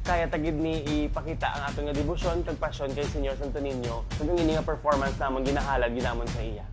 Kaya tagid ni ipakita ang atong nga debosyon kag pasyon kay Senyor Santo Niño kag ang ini nga performance namon ginahalad ginamon sa iya.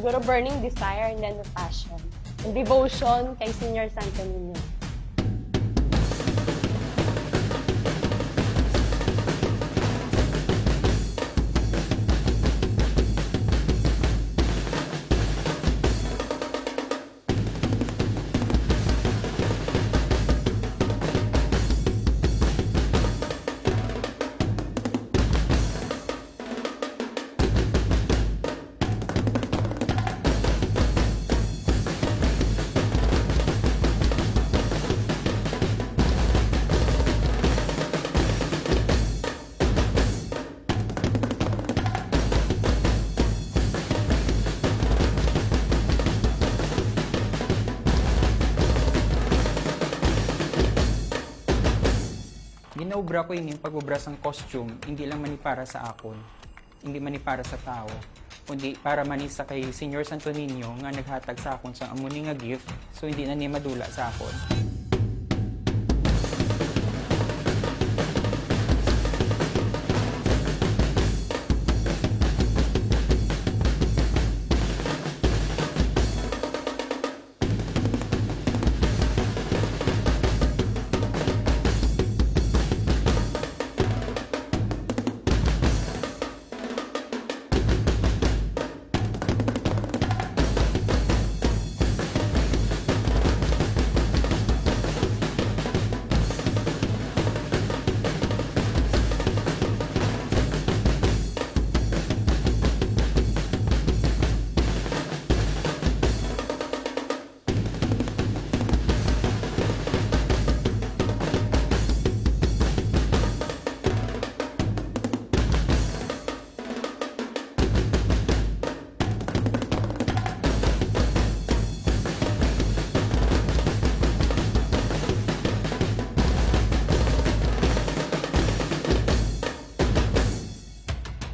Siguro burning desire and then the passion. And devotion kay Senyor Santo Niño. Ginaubra ko yung pagbubra ng costume, hindi lang mani para sa akon, hindi mani para sa tao, kundi para mani sa kay Senyor Santo Niño nga naghatag sa akon sa amuni nga gift, so hindi na niya madula sa akon.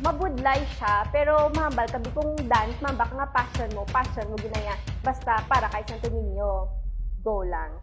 Mabudlay siya, pero mahambal kabi kung dance, mambak nga passion mo ginaya. Basta para kay Santo Niño, go lang.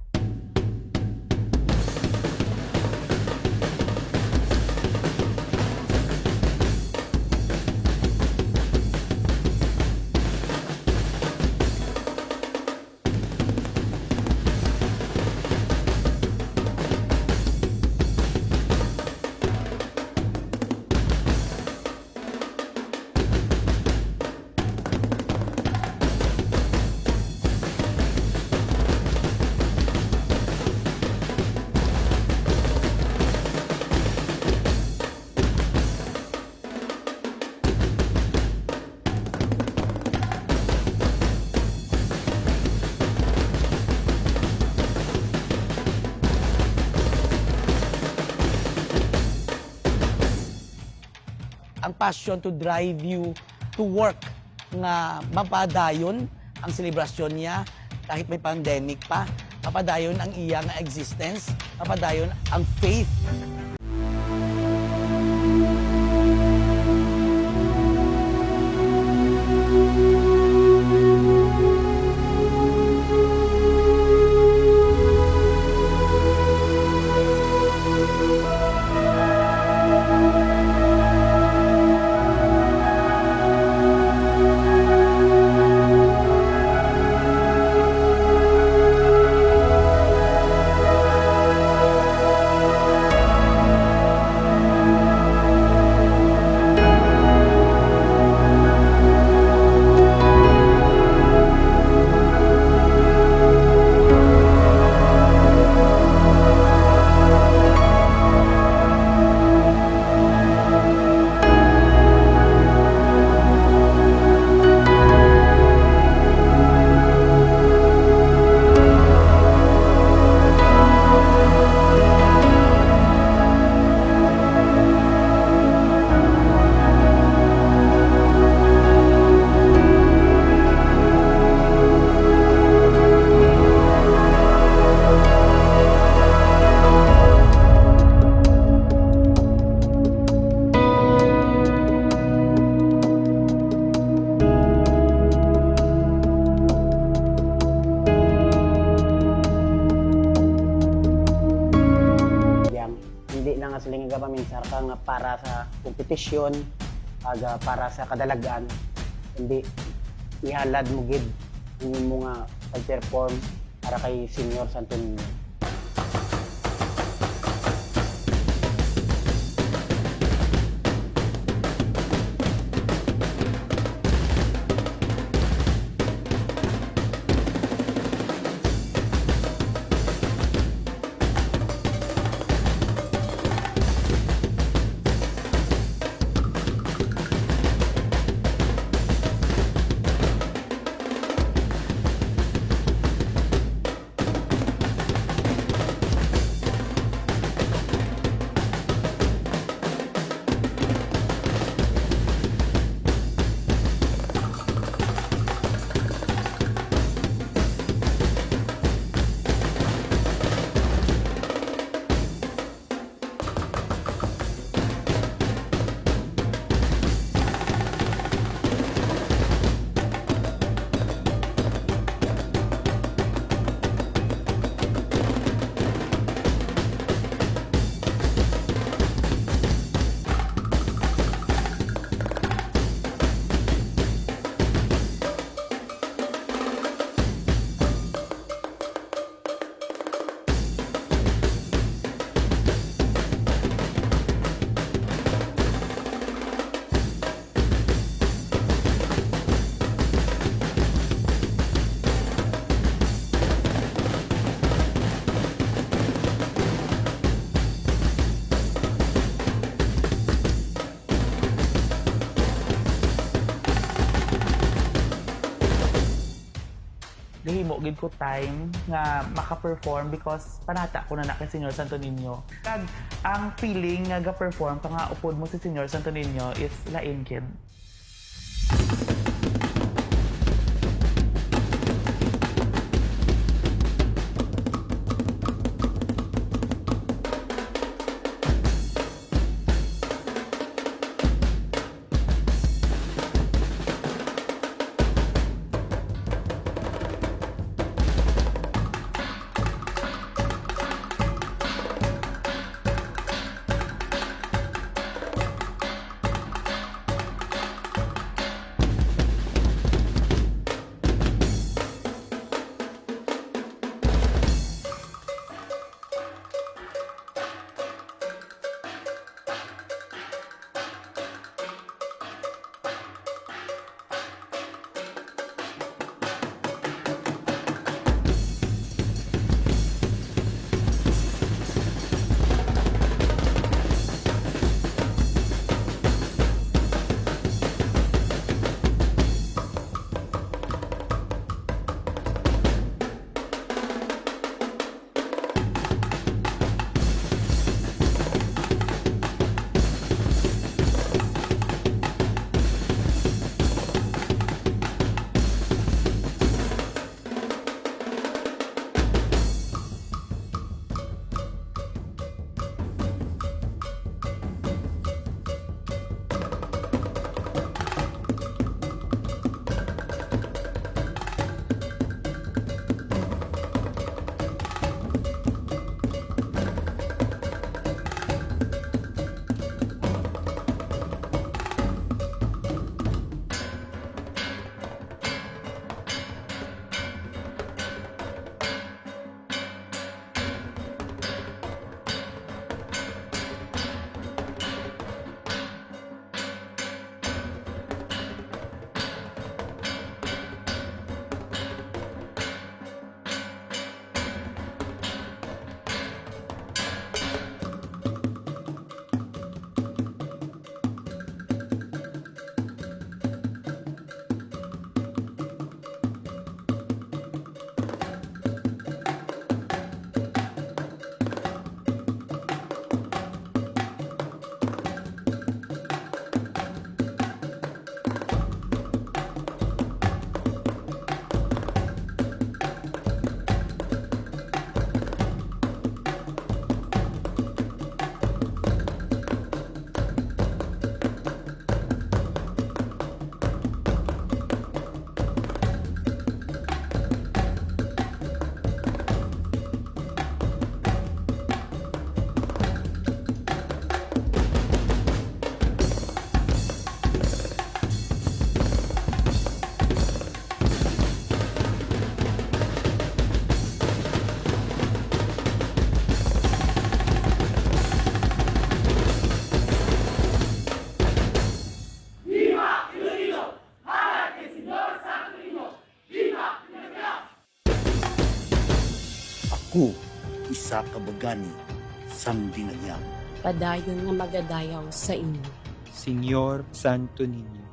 Ang passion to drive you to work nga mapadayon ang selebrasyon niya kahit may pandemic pa, mapadayon ang iyang existence, mapadayon ang faith. talaga maminsar ka nga para sa kompetisyon, aga para sa kadalagan, hindi ihalad mo gid hindi mo nga pag-perform para kay Senior Santo Niño. Gihimo gid ko time nga maka-perform because panata ko na kay Senior Santo Niño. Kag ang feeling nga ga-perform ka nga upod mo si Senior Santo Niño is lain gid. Ako, isa kabagani, sang Dinagyang. Padayon nga magadayaw sa inyo. Senyor Santo Niño.